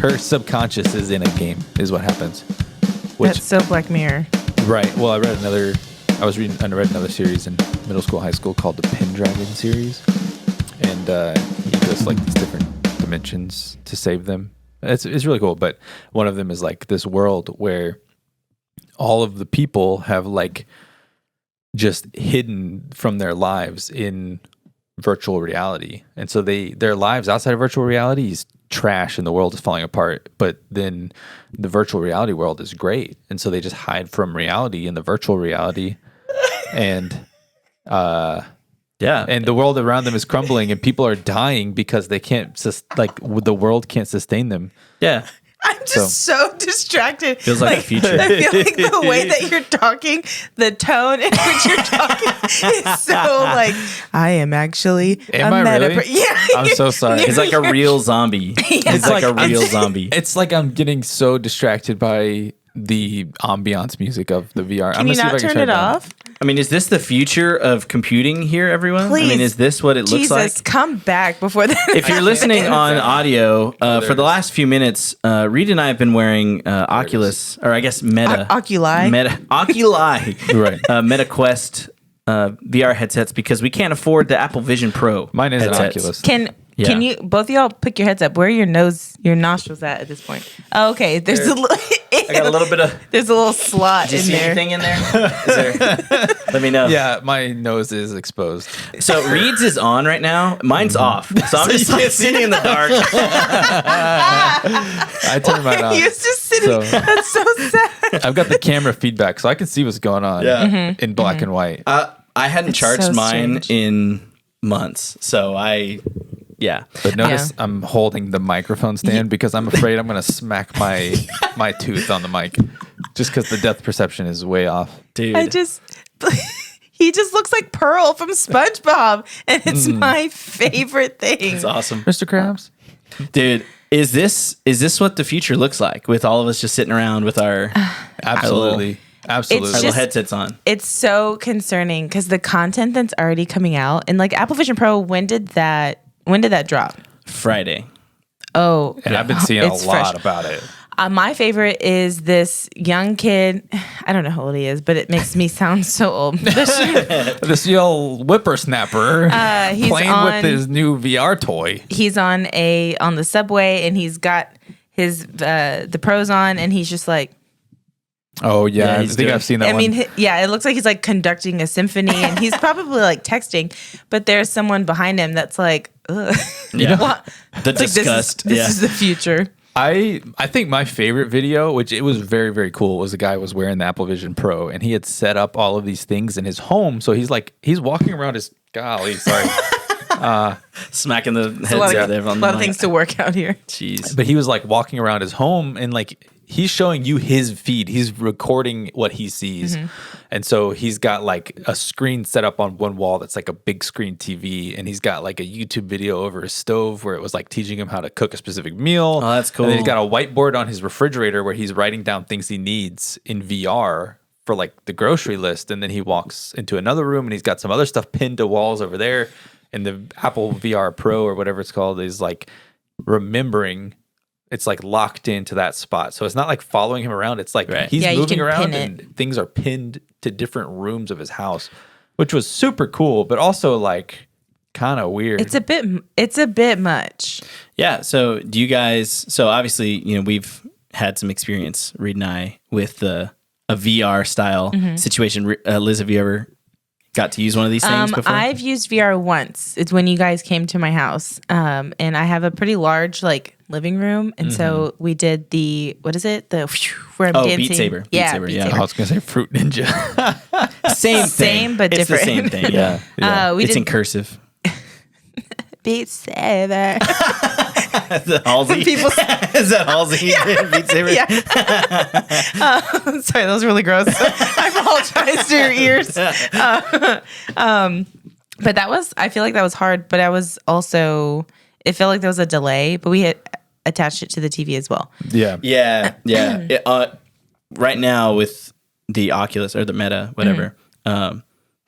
her subconscious is in a game, is what happens. That's so Black Mirror. Right. Well, I read another series in middle school, high school called the Pendragon series, and he goes like these different dimensions to save them. It's really cool. But one of them is like this world where all of the people have like just hidden from their lives in virtual reality, and so their lives outside of virtual reality is trash and the world is falling apart, but then the virtual reality world is great, and so they just hide from reality in the virtual reality, and and the world around them is crumbling and people are dying because they can't the world can't sustain them. I'm just so distracted. Feels like the future. I feel like the way that you're talking, the tone in which you're talking is so like, I am actually Am I really? Yeah. I'm so sorry. He's like a real zombie. He's like a real zombie. It's like I'm getting so distracted by the ambiance music of the VR. Can you not turn it off? I mean, is this the future of computing here, everyone? Please. I mean, is this what it looks like? Jesus, come back before that. If you're listening on audio, for the last few minutes, Reid and I have been wearing Oculus, or I guess Meta. Oculi. Oculi. Right. Meta Quest VR headsets because we can't afford the Apple Vision Pro. Mine is an headsets. Oculus. Can you both of y'all pick your heads up? Where are your nostrils at this point? Oh, okay. There's a little. I got a little bit of. There's a little slot Did you in see there. anything in there? Is there? Let me know. Yeah, my nose is exposed. So Reid's is on right now. Mine's off. So I'm just like sitting in the dark. I turned mine on. He was just sitting. So- That's so sad. I've got the camera feedback, so I can see what's going on in black and white. I hadn't It's charged so mine strange. in months, so But notice I'm holding the microphone stand because I'm afraid I'm going to smack my tooth on the mic just because the depth perception is way off. dude. He just looks like Pearl from SpongeBob, and it's my favorite thing. It's awesome, Mr. Krabs? dude. Is this what the future looks like with all of us just sitting around with our Absolutely. Absolutely. It's our little just- headsets on? It's so concerning because the content that's already coming out, and like Apple Vision Pro, when did that drop? Friday. Oh, and I've been seeing a it's lot fresh. about it. My favorite is this young kid. I don't know how old he is, but it makes me sound so old. This old whippersnapper He's playing on- with his new VR toy. He's on the subway, and he's got his the pros on, and he's just like. Oh, yeah. I he's think doing- I've seen that I one. mean, it looks like he's like conducting a symphony, and he's probably like texting, but there's someone behind him that's like, ugh. Yeah. What? The It's like, disgust. This is the future. I think my favorite video, which it was very, very cool, was the guy was wearing the Apple Vision Pro, and he had set up all of these things in his home. So he's walking around his, golly, sorry. Smacking the A lot heads of, there on a the lot of mic. things to work out here. Jeez. But he was like walking around his home and like he's showing you his feed. He's recording what he sees. And so he's got like a screen set up on one wall that's like a big screen TV. And he's got like a YouTube video over his stove where it was like teaching him how to cook a specific meal. Oh, that's cool. And then he's got a whiteboard on his refrigerator where he's writing down things he needs in VR for like the grocery list. And then he walks into another room and he's got some other stuff pinned to walls over there. And the Apple VR Pro or whatever it's called is like remembering. It's like locked into that spot. So it's not like following him around. It's like he's Yeah, you moving can around pin and things are pinned to different rooms of his house, which was super cool, but also like kind of weird. It's a bit much. Yeah. So do you guys? So obviously, we've had some experience, Reid and I, with a VR style situation. Liz, have you ever got to use one of these things before? I've used VR once. It's when you guys came to my house, and I have a pretty large like living room, and so we did what is it? Where I'm dancing. Beat Saber. Beat Saber, yeah. I was going to say Fruit Ninja. Same thing. Same, but it's different. the same thing. Yeah. We It's did in cursive. Beat Saber. Is that Halsey? Is that Halsey? Yeah. Beat Saber? Yeah. Sorry, that was really gross. I apologize to your ears. But I feel like that was hard, but it felt like there was a delay, but we had attached it to the TV as well. Yeah. Yeah. Right now with the Oculus or the Meta, whatever,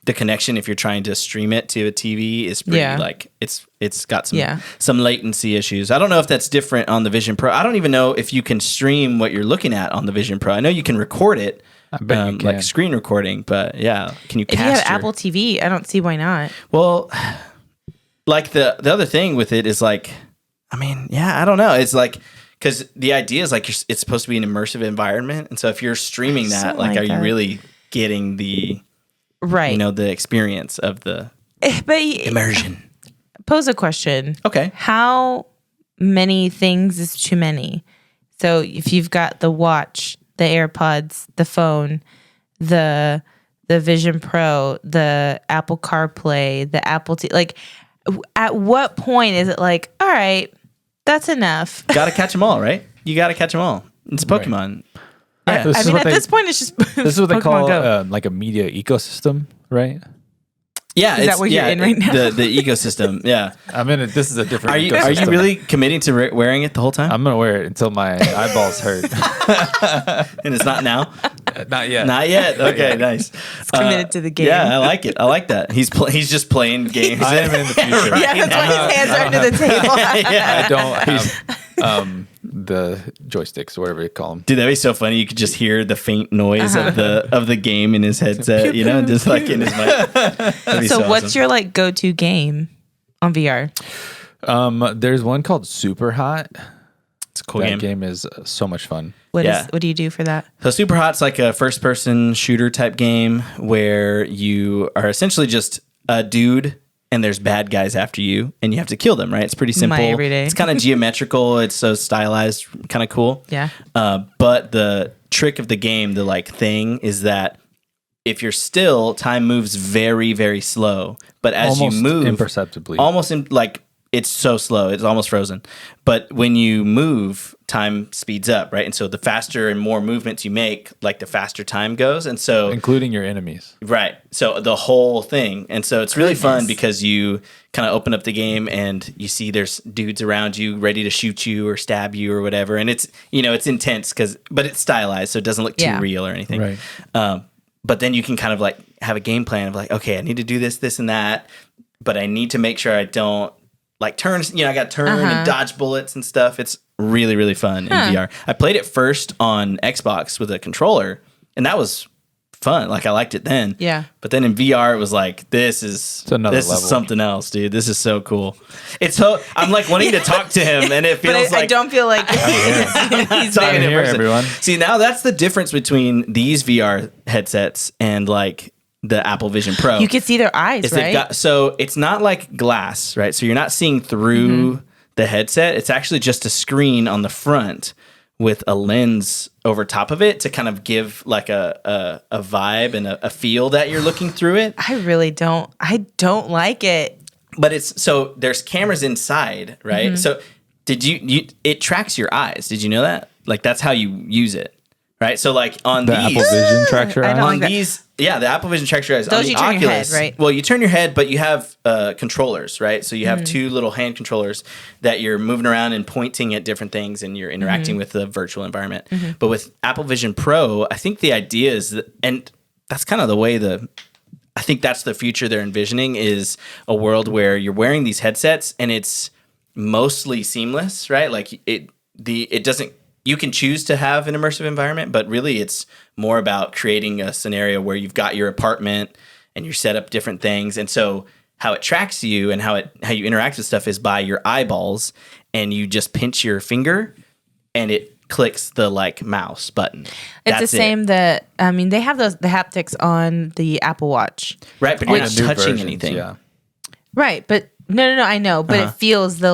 the connection, if you're trying to stream it to a TV, is pretty like it's got some latency issues. I don't know if that's different on the Vision Pro. I don't even know if you can stream what you're looking at on the Vision Pro. I know you can record it, I bet you can. like screen recording, but can you? If you have Apple TV, I don't see why not. Well, like the other thing with it is like, I mean, I don't know. It's like, because the idea is like it's supposed to be an immersive environment, and so if you're streaming that, like, are you really getting the the experience of the immersion? Pose a question. Okay. How many things is too many? So if you've got the watch, the AirPods, the phone, the Vision Pro, the Apple CarPlay, the Apple TV, like, at what point is it like, all right, that's enough? Got to catch them all, right? You got to catch them all. It's Pokemon. Right. I mean, at this point, it's just this is what they call like a media ecosystem, right? Yeah, is that what you're in right now? The ecosystem. Yeah, I'm in it. This is a different. Are you really committing to wearing it the whole time? I'm gonna wear it until my eyeballs hurt. And it's not now. Not yet. Not yet. Okay, nice. It's committed to the game. Yeah, I like it. I like that. He's just playing games. I am in the future. Right? Yeah, that's why his hands are under the table. I don't have the joysticks, whatever you call them. Dude, that'd be so funny. You could just hear the faint noise of the game in his headset, just like in his mic. So what's your like go-to game on VR? There's one called Super Hot. It's a cool that game. game is so much fun. What do you do for that? So Super Hot's like a first-person shooter type game where you are essentially just a dude and there's bad guys after you and you have to kill them, right? It's pretty simple. My everyday. It's kind of geometrical. It's so stylized, kind of cool. Yeah. But the trick of the game, the like thing, is that if you're still, time moves very, very slow. But as almost you move, imperceptibly, it's so slow, it's almost frozen. But when you move, time speeds up, right? And so the faster and more movements you make, like the faster time goes. And so including your enemies. Right. So the whole thing. And so it's really fun because you kind of open up the game and you see there's dudes around you ready to shoot you or stab you or whatever. And it's, it's intense but it's stylized, so it doesn't look too real or anything. Right. But then you can kind of like have a game plan of like, okay, I need to do this, this, and that, but I need to make sure I don't like turn, I got to turn and dodge bullets and stuff. It's really, really fun in VR. I played it first on Xbox with a controller, and that was fun. Like, I liked it then. Yeah. But then in VR, it was like, this is something else, dude. This is so cool. It's so, I'm like wanting to talk to him, and it feels I don't feel like he's talking to everyone. See, now that's the difference between these VR headsets and like the Apple Vision Pro. You can see their eyes, right? So it's not like glass, right? So you're not seeing through the headset. It's actually just a screen on the front with a lens over top of it to kind of give like a vibe and a feel that you're looking through it. I don't like it. But there's cameras inside, right? So it tracks your eyes. Did you know that? Like, that's how you use it. Right, so like on the these, Apple Vision tracks your eyes. On these, the Apple Vision tracks your eyes. Those on the you turn Oculus, your head, right? Well, you turn your head, but you have controllers, right? So you have two little hand controllers that you're moving around and pointing at different things, and you're interacting with the virtual environment. But with Apple Vision Pro, I think the idea is that, and that's kind of the way I think that's the future they're envisioning, is a world where you're wearing these headsets and it's mostly seamless, right? Like it doesn't. You can choose to have an immersive environment, but really it's more about creating a scenario where you've got your apartment and you set up different things. And so how it tracks you and how you interact with stuff is by your eyeballs, and you just pinch your finger and it clicks the like mouse button. It's the same they have the haptics on the Apple Watch. Right, but you're not touching anything. Yeah. Right, but no, I know, but it feels the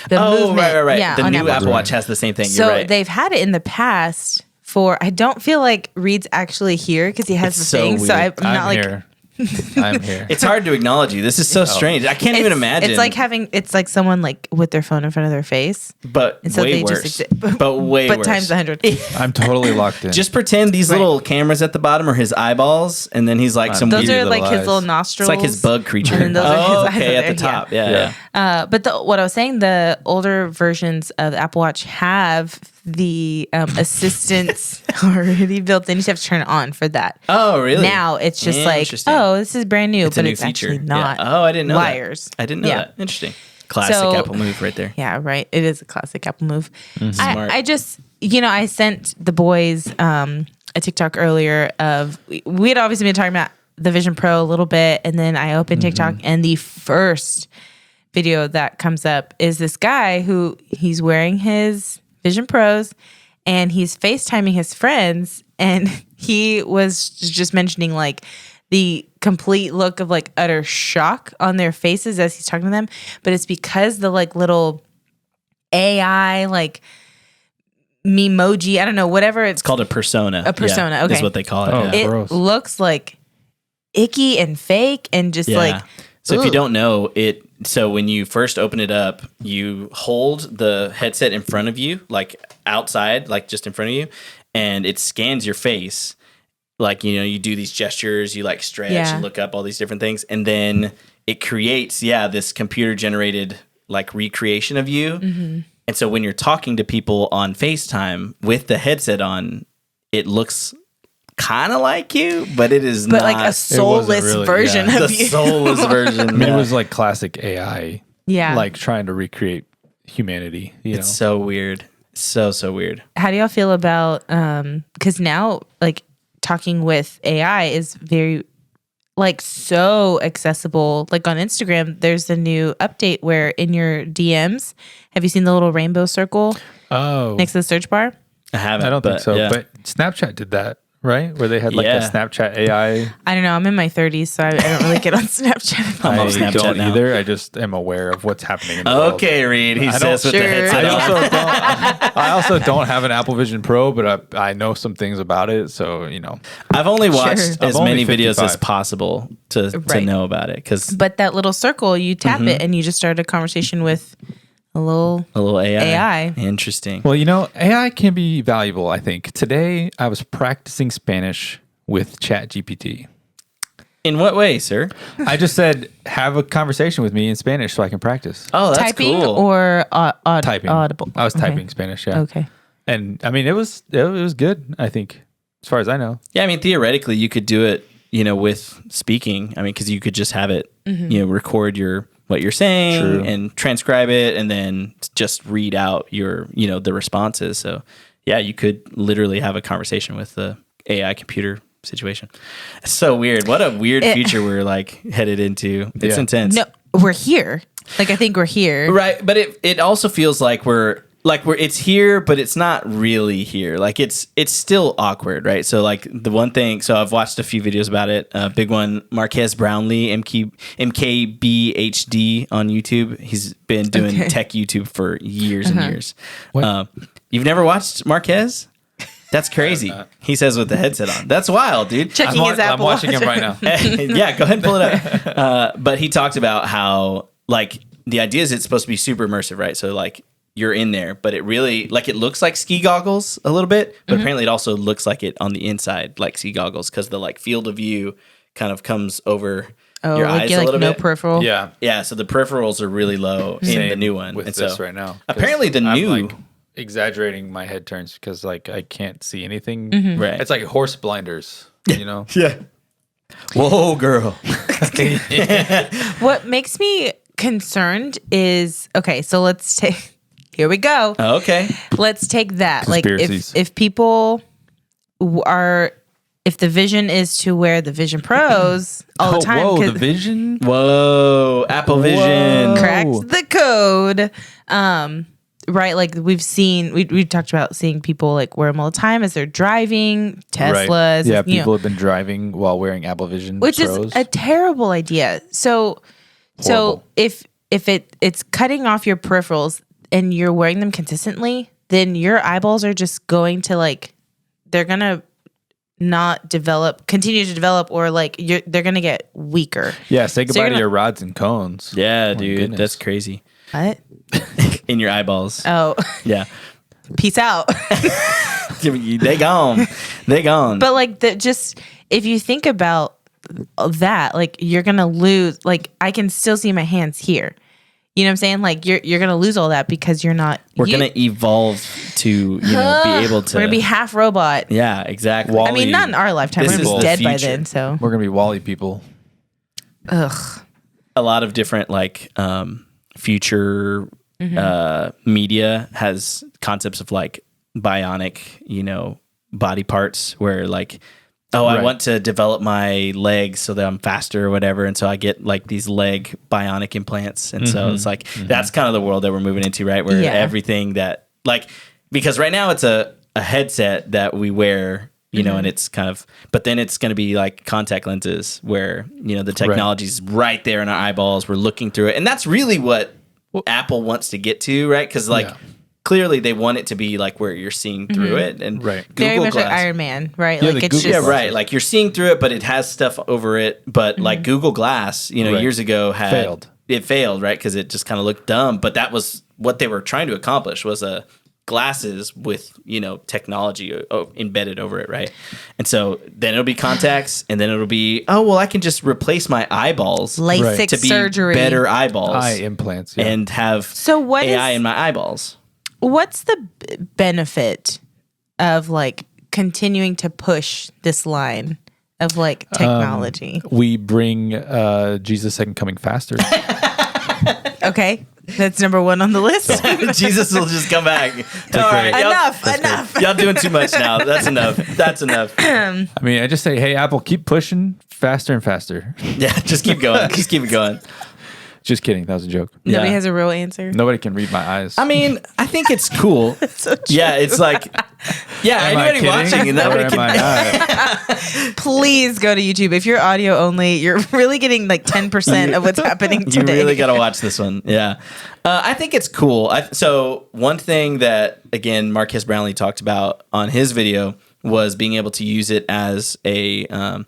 movement. Right. Yeah, the new Apple Right. Watch has the same thing. So You're right. they've had it in the past I don't feel like Reid's actually here because he has It's the so thing. So weird. I'm not like here. I'm here. It's hard to acknowledge you. This is so strange. I can't even imagine. It's like someone like with their phone in front of their face. But And so way they worse. just exist. But way But worse. times 100. I'm totally locked in. Just pretend these little cameras at the bottom are his eyeballs, and then he's like some Those weird are like little his little eyes. nostrils. It's like his bug creature. And then those are his eyes okay, up at the there, top. Yeah. But what I was saying, the older versions of the Apple Watch have the assistants already built in. You just have to turn it on for that. Oh, really? Now it's just like, Interesting. oh, this is brand new, It's a but new it's feature. actually not. Yeah. Oh, I didn't know wires. that. I didn't know Yeah. that. Interesting. Classic So- Apple move right there. Yeah, right. It is a classic Apple move. Smart. I just, I sent the boys a TikTok earlier of, we had obviously been talking about the Vision Pro a little bit, and then I opened TikTok, and the first video that comes up is this guy who he's wearing his Vision Pros, and he's FaceTiming his friends, and he was just mentioning like the complete look of like utter shock on their faces as he's talking to them. But it's because the like little AI like memoji, I don't know, whatever It's called a persona. A persona, Yeah, okay. is what they call it. Oh. yeah. it Gross. looks like icky and fake and just like, So if you ugh. don't know it, so when you first open it up, you hold the headset in front of you, like outside, like just in front of you, and it scans your face. Like, you do these gestures, you like stretch Yeah. and look up all these different things, and then it creates, this computer generated like recreation of you. Mm-hmm. And so when you're talking to people on FaceTime with the headset on, it looks kind of like you, but it is but not like a soulless really, version yeah. the of you. soulless version. I mean, yeah. it was like classic AI, Yeah. like trying to recreate humanity. It's so weird. So weird. How do y'all feel about because now like talking with AI is very like so accessible. Like on Instagram, there's a new update where in your DMs, have you seen the little rainbow circle Oh, next to the search bar? I haven't. I don't think so. yeah. But Snapchat did that, right? Where they had like a Yeah. Snapchat AI. I don't know. I'm in my 30s, so I don't really get on Snapchat. I'm I on Snapchat don't now. either. I just am aware of what's happening in the world. Okay, Reid. He I says don't- with the Sure. headset on. I also don't have an Apple Vision Pro, but I know some things about it. So, I've only watched Sure. as I'm many only videos as 55. possible to Right. know about it, because But that little circle, you tap it and you just start a conversation with a little a little AI. AI. Interesting. well, AI can be valuable, I think. Today, I was practicing Spanish with ChatGPT. In what way, sir? I just said, have a conversation with me in Spanish so I can practice. Oh, that's typing cool. or Typing. audible? I was Okay. typing Spanish, yeah. Okay. And I mean, it was good, I think, as far as I know. Yeah, I mean, theoretically, you could do it, with speaking. I mean, because you could just have it, record what you're saying True. and transcribe it, and then just read out your, the responses. So, yeah, you could literally have a conversation with the AI computer situation. It's so weird. What a weird future we're like headed into. It's Yeah. intense. No, we're here. Like I think we're here. Right, but it also feels like we're it's here, but it's not really here. Like it's still awkward, right? So like the one thing, so I've watched a few videos about it. Big one, Marquez Brownlee, MKBHD on YouTube. He's been doing Okay. tech YouTube for years and years. What? You've never watched Marquez? That's crazy. He says with the headset on. That's wild, dude. Checking his I'm Apple watching Watch. him right now. Yeah, go ahead and pull it up. But he talked about how like the idea is it's supposed to be super immersive, right? So like you're in there, but it really like it looks like ski goggles a little bit, but apparently it also looks like it on the inside like ski goggles because the like field of view kind of comes over Oh, your like eyes you're a like little no bit. peripheral. Yeah. Yeah, so the peripherals are really low in the Same new one. with And this so right now. 'Cause apparently the I'm, new like, exaggerating my head turns because like I can't see anything. right. It's like horse blinders, Yeah. Whoa, girl. What makes me concerned is okay. So let's take. Here we go. Okay. Let's take that. Like Conspiracies. if people are. If the vision is to wear the Vision Pros all the time, Whoa, 'cause the Vision. Whoa, Apple Vision. cracked the code. Right, like we've seen, we talked about seeing people like wear them all the time as they're driving Teslas. Right. Yeah, you know, people have been driving while wearing Apple Vision which Pros. is a terrible idea. So Horrible. if it's cutting off your peripherals and you're wearing them consistently, then your eyeballs are just going to like they're gonna not continue to develop, or like they're gonna get weaker. Yeah, say you're goodbye to gonna- your rods and cones. Yeah, My dude. goodness. That's crazy. What? In your eyeballs. Oh, Yeah. peace out. They gone. They gone. But like just if you think about that, like you're gonna lose. Like I can still see my hands here. You know what I'm saying? Like you're gonna lose all that because you're not. We're gonna evolve to be able to. We're gonna be half robot. Yeah, exactly. Wall-E. I mean, not in our lifetime. This We're is gonna be the dead by future. then. So, We're gonna be Wall-E people. ugh. A lot of different like future media has concepts of like bionic, body parts where like, oh, I Right. want to develop my legs so that I'm faster or whatever. And so I get like these leg bionic implants. And so it's like, that's kind of the world that we're moving into, right? Where Yeah. everything that like, because right now it's a headset that we wear, and it's kind of, but then it's going to be like contact lenses where, the technology's right there in our eyeballs. We're looking through it. And that's really what Apple wants to get to, right? Because like, clearly they want it to be like where you're seeing through it. And Right. Very Google much Glass. like Iron Man, right? Yeah, Like the it's Google just Yeah, right. Like you're seeing through it, but it has stuff over it. But like Google Glass, Right. years ago had Failed. It failed, right? Because it just kind of looked dumb. But that was what they were trying to accomplish was glasses with technology embedded over it, right? And so then it'll be contacts, and then it'll be I can just replace my eyeballs LASIK to be surgery. better eyeballs Eye implants. Yeah. and have So what AI is- in my eyeballs. What's the benefit of like continuing to push this line of like technology? we bring Jesus' second coming faster. Okay, that's number one on the list. Jesus will just come back. All right, Enough. Y'all doing too much now. That's enough. That's enough. I mean, I just say, hey, Apple, keep pushing faster and faster. Yeah, just keep going. Just keep it going. Just kidding. That was a joke. Nobody Yeah. has a real answer. Nobody can read my eyes. I mean, I think it's cool. Yeah, it's like, Am I anybody kidding? watching and Or nobody am can. I not? Please go to YouTube. If you're audio only, you're really getting like 10% of what's happening You today. really got to watch this one. Yeah. I think it's cool. So one thing that, again, Marquez Brownlee talked about on his video was being able to use it as an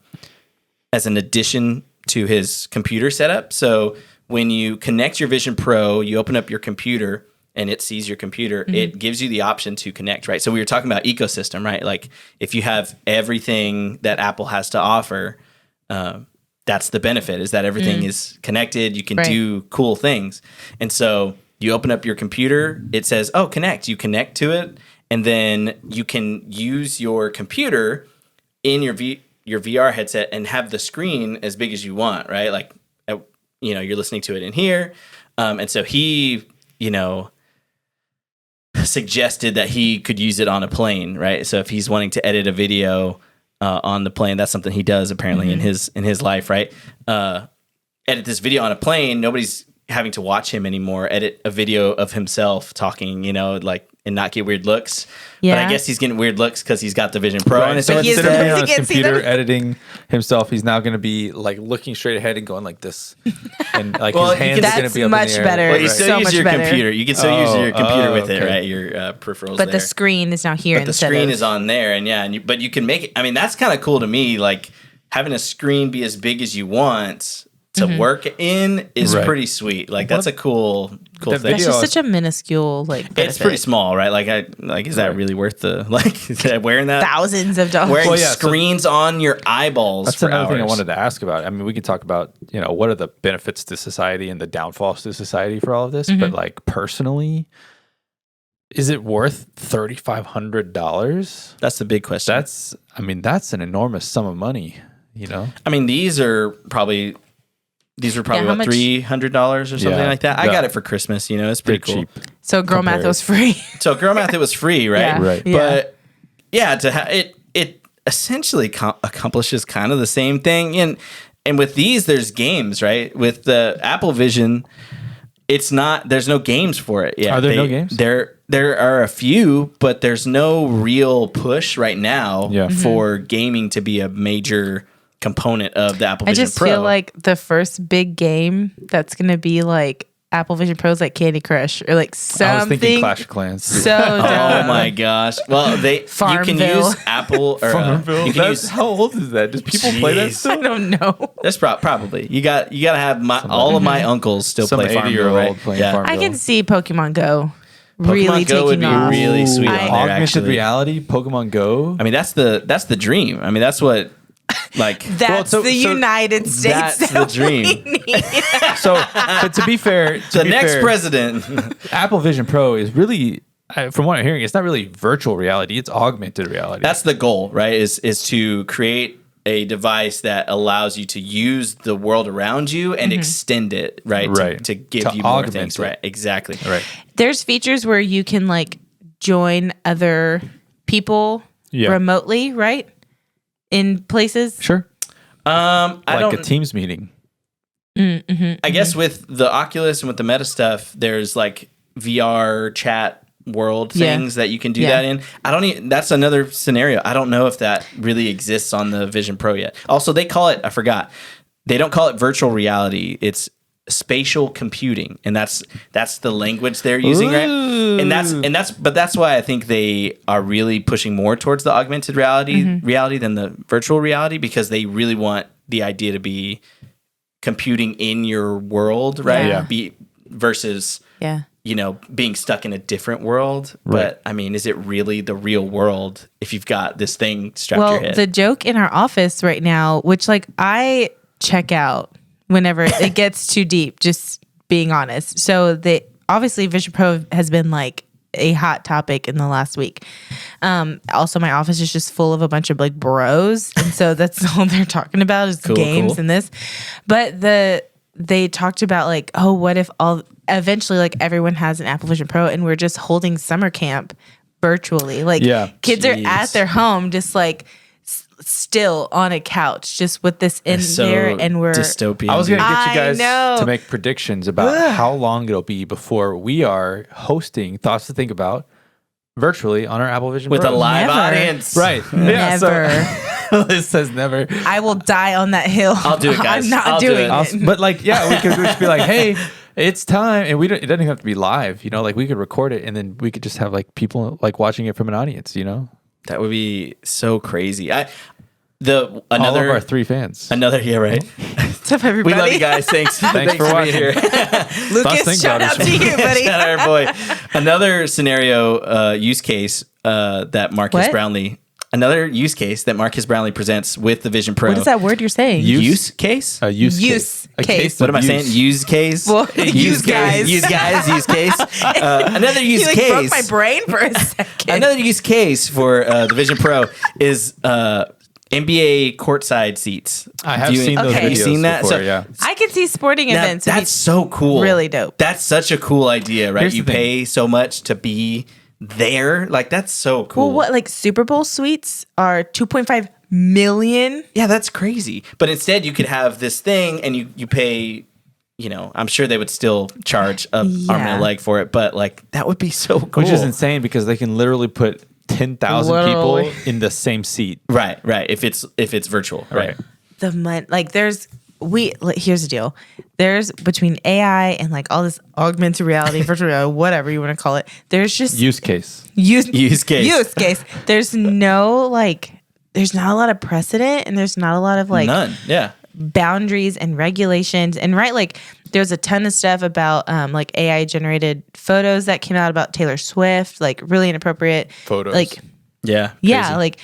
addition to his computer setup. So when you connect your Vision Pro, you open up your computer and it sees your computer, it gives you the option to connect, right? So we were talking about ecosystem, right? Like if you have everything that Apple has to offer, that's the benefit is that everything is connected. You can Right. do cool things. And so you open up your computer, it says, oh, connect. You connect to it, and then you can use your computer in your VR headset and have the screen as big as you want, right? Like, you're listening to it in here. And so he, suggested that he could use it on a plane, right? So if he's wanting to edit a video on the plane, that's something he does apparently in his life, right? Edit this video on a plane. Nobody's having to watch him anymore. Edit a video of himself talking, and not get weird looks. Yeah. But I guess he's getting weird looks because he's got the Vision Pro. Right. And So But he instead of has being the- on he his can't see computer them. editing himself, he's now going to be like looking straight ahead and going like this, and like Well, his you hands can- are going to That's be up much in the air. better. Well, you Right. still So use much your better. computer. You can still use your computer with it, okay. right? Your peripherals. But there. the screen is now here But the instead screen of. is on there, and but you can make it. I mean, that's kind of cool to me. Like having a screen be as big as you want to work in is Right. pretty sweet. Like that's a cool That thing. That's video- just such a minuscule like. It's benefit. pretty small, right? Is that really worth the is that wearing that? Thousands of dollars. Wearing Well, yeah, so- screens on your eyeballs. That's for another thing I hours. wanted to ask about. I mean, we could talk about, what are the benefits to society and the downfalls to society for all of this, but like personally, is it worth $3,500? That's the big question. That's an enormous sum of money, I mean, these were probably how what, much- $300 or something Yeah. like that. I Yeah. got it for Christmas. It's pretty Pretty cool. cheap. So girl math compared. was free. So Girl Math, it was free, right? Yeah. Right. Yeah. But yeah, it essentially accomplishes kind of the same thing. And with these, there's games, right? With the Apple Vision, there's no games for it. Yeah. Are there no games? There are a few, but there's no real push right now Yeah. for gaming to be a major component of the Apple I Vision just Pro. feel like the first big game that's gonna be like Apple Vision Pro is like Candy Crush or like something. I was thinking Clash of Clans. So Oh dumb. my gosh! Well, you can Farmville. use Apple or Farmville. you can use. How old is that? Does people play that Jeez. still? I don't know. That's probably you got to have all of my uncles still Some play Farmville, 80-year-old right? playing Yeah. Farmville. I can see Pokemon Go really Pokemon Go would taking be off. really sweet on I- there. Augmented Actually, reality, Pokemon Go. I mean that's the dream. I mean that's what like That's so- the so United States. that's the that dream. we need. So, but to be fair, The next president. Apple Vision Pro is really, from what I'm hearing, it's not really virtual reality; it's augmented reality. That's the goal, right? Is to create a device that allows you to use the world around you and extend it, right? Right. To give To you more augment things, it. right? Exactly. right. There's features where you can like join other people remotely, right? In places. Sure. I Like don't. a Teams meeting. I guess with the Oculus and with the Meta stuff, there's like VR chat world things that you can do that in. I don't even, that's another scenario. I don't know if that really exists on the Vision Pro yet. Also, they call it, I forgot. They don't call it virtual reality. It's spatial computing, and that's the language they're using, right? And that's why I think they are really pushing more towards the augmented reality than the virtual reality, because they really want the idea to be computing in your world, right? Yeah. Versus being stuck in a different world. Right. But I mean, is it really the real world if you've got this thing strapped to your head? The joke in our office right now, which like I check out whenever it gets too deep, just being honest. So obviously Vision Pro has been like a hot topic in the last week. Also, my office is just full of a bunch of like bros, and so that's all they're talking about is games and this. But they talked about like, oh, what if eventually like everyone has an Apple Vision Pro and we're just holding summer camp virtually. Like kids are at their home just like still on a couch just with this in there, and we're dystopian. I was going to get you guys to make predictions about how long it'll be before we are hosting Thoughts to Think About virtually on our Apple Vision with Pro. a live audience. Right. Never. Liz says never. I will die on that hill. I'll do it, guys. I'm not I'll doing do it. But like, we could just be like, hey, it's time, and it doesn't even have to be live. Like we could record it, and then we could just have like people like watching it from an audience. That would be so crazy. All of our 3 fans. Right. What's up, everybody? We love you guys. Thanks for watching. being here. Lucas, shout out to you, buddy. Shout out our boy. Another scenario use case that Marcus Brownlee. Another use case that Marcus Brownlee presents with the Vision Pro. What is that word you're saying? Use case? A use case. A case. What am I saying? Use case? Well, use guys. Use guys. Use case. Another use you, case. broke my brain for a second. Another use case for the Vision Pro is NBA courtside seats. I have seen those videos. Have you seen that? Before, So, I can see sporting events. That's so cool. Really dope. That's such a cool idea, right? Here's you pay so much to be there. Like, that's so cool. Well, what, like Super Bowl suites are 2.5 million? Yeah, that's crazy. But instead, you could have this thing and you pay, I'm sure they would still charge an arm and a leg for it. But, like, that would be so cool. Which is insane because they can literally put 10,000 people in the same seat. Right. If it's virtual. Right. Here's the deal. There's between AI and like all this augmented reality, virtual reality, whatever you want to call it. There's just Use case. Use case. There's there's not a lot of precedent, and there's not a lot of like none. Yeah. boundaries and regulations. And like there's a ton of stuff about like AI generated photos that came out about Taylor Swift, like really inappropriate photos. Like yeah, like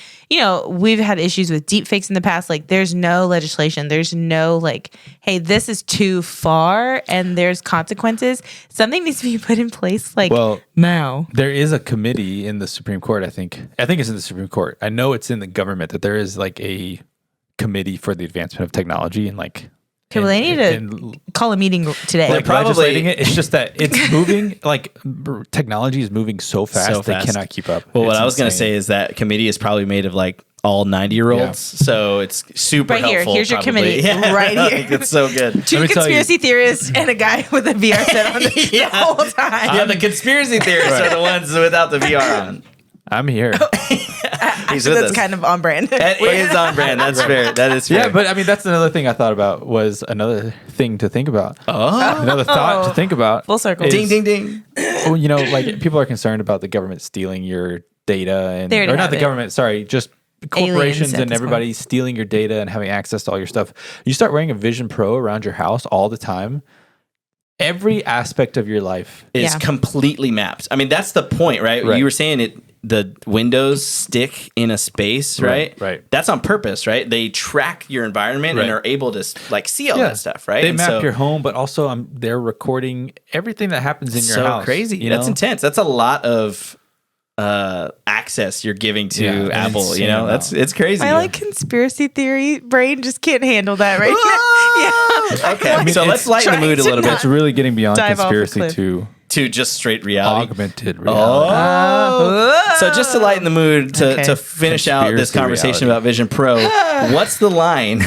we've had issues with deepfakes in the past. Like there's no legislation. There's no like, hey, this is too far, and there's consequences. Something needs to be put in place. Like now, there is a committee in the Supreme Court. I think it's in the Supreme Court. I know it's in the government that there is like a committee for the advancement of technology and like. Okay, well, they need to call a meeting today. Like legislating it. It's just that it's moving. Like technology is moving so fast, they cannot keep up. Well, what I was going to say is that committee is probably made of like all 90-year-olds, so it's super helpful. Here's your committee right here. It's so good. 2 conspiracy theorists and a guy with a VR set on the whole time. Yeah, the conspiracy theorists are the ones without the VR on. I'm here. He's with that's us. kind of on brand. That is on brand. That's fair. That is fair. Yeah, but I mean, that's another thing I thought about was another thing to think about. Another thought to think about. Full circle. Ding, ding, ding. Well, like people are concerned about the government stealing your data or not the government, sorry, just corporations and everybody stealing your data and having access to all your stuff. You start wearing a Vision Pro around your house all the time. Every aspect of your life is completely mapped. I mean, that's the point, right? You were saying the windows stick in a space, right? Right. That's on purpose, right? They track your environment and are able to like see all that stuff, right? They And map your home, but also they're recording everything that happens in your house. So crazy. You That's know? intense. That's a lot of access you're giving to Apple. You know, it's crazy. I like conspiracy theory. Brain just can't handle that right now. Yeah. Okay, so let's lighten the mood a little bit It's really getting beyond dive off a conspiracy cliff. to just straight reality. augmented reality. So just to lighten the mood, to finish out this Conspiracy conversation reality. about Vision Pro, what's the line?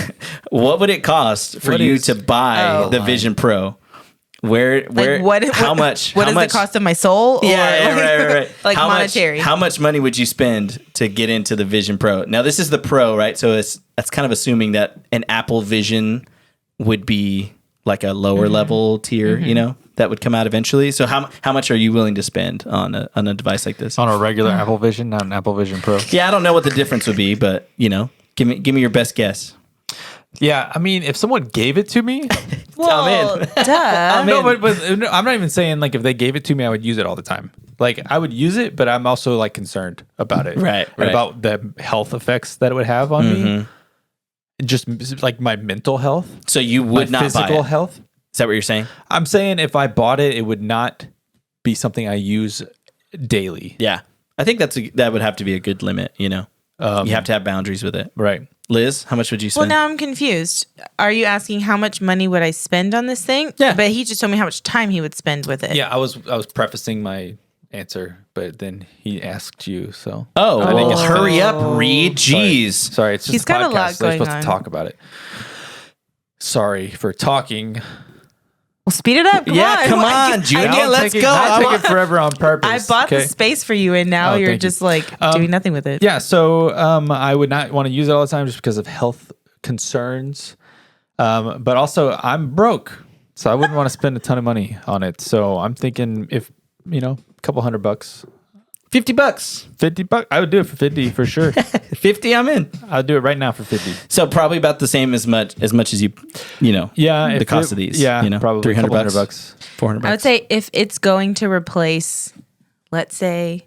What would it cost for you to buy the Vision Pro? Where, how much? What is the cost of my soul? Or Right. Like how monetary. How much money would you spend to get into the Vision Pro? Now, this is the Pro, right? So that's kind of assuming that an Apple Vision would be like a lower level tier, you know, that would come out eventually. So how much are you willing to spend on a device like this? On a regular Apple Vision, not an Apple Vision Pro. Yeah, I don't know what the difference would be, but give me your best guess. Yeah, I mean, if someone gave it to me, Well, I'm in. duh. no, but I'm not even saying like if they gave it to me, I would use it all the time. Like I would use it, but I'm also like concerned about it, Right. About the health effects that it would have on me, just like my mental health. So you would my not physical buy it. health. Is that what you're saying? I'm saying if I bought it, it would not be something I use daily. Yeah, I think that would have to be a good limit. You know, you have to have boundaries with it. Right. Liz, how much would you Well, spend? now I'm confused. Are you asking how much money would I spend on this thing? Yeah. But he just told me how much time he would spend with it. Yeah, I was prefacing my answer, but then he asked you, so Oh, I didn't well, get to hurry finish. up, Reid. Jeez. Sorry, it's just He's a got a podcast. lot They're going supposed on. to talk about it. Sorry for talking. Well, speed it up. Come on. Junior. I'll Let's take go. I'll take it forever on purpose. I bought the space for you, and now Oh, you're thank you. just like doing nothing with it. Yeah, so I would not want to use it all the time just because of health concerns. But also, I'm broke, so I wouldn't want to spend a ton of money on it. So I'm thinking if, a couple $100, $50. $50, I would do it for 50 for sure. 50, I'm in. I'll do it right now for 50. So probably about the same as much as you Yeah, the cost of these. Yeah, probably $300, $100. $400. I would say if it's going to replace, let's say,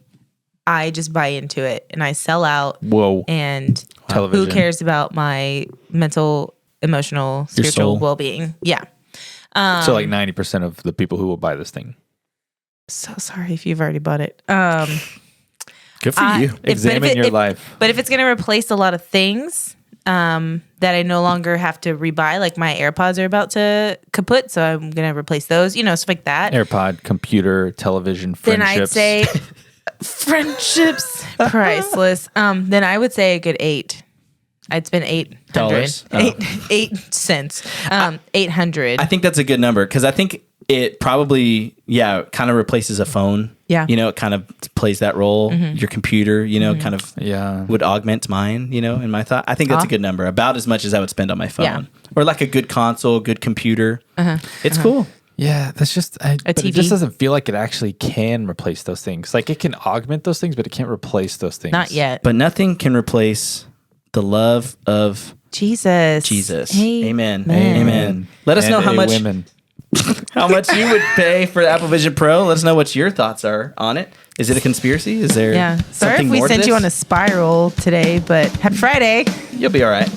I just buy into it and I sell out. Whoa. And Television. who cares about my mental, emotional, soul. spiritual well-being? Yeah. So like 90% of the people who will buy this thing. So sorry if you've already bought it. Good for you. Examine your life. But if it's going to replace a lot of things that I no longer have to rebuy, like my AirPods are about to kaput, so I'm going to replace those, stuff like that. AirPod, computer, television, Then friendships. I'd say friendships, priceless. Then I would say a good 8. I'd spend $800. Oh. 8 cents. 800. I think that's a good number because I think it probably, kind of replaces a phone. Yeah. It kind of plays that role. Your computer, kind of would augment mine, in my thought. I think that's a good number. About as much as I would spend on my phone. Yeah. Or like a good console, good computer. It's cool. Yeah, that's just but TV. it just doesn't feel like it actually can replace those things. Like it can augment those things, but it can't replace those things. Not yet. But nothing can replace the love of Jesus. Amen. Amen. Let us know how much women. how much you would pay for the Apple Vision Pro. Let us know what your thoughts are on it. Is it a conspiracy? Is there Yeah. Sorry something if we more to sent you this? on a spiral today, but happy Friday. You'll be all right.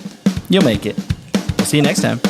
You'll make it. We'll see you next time.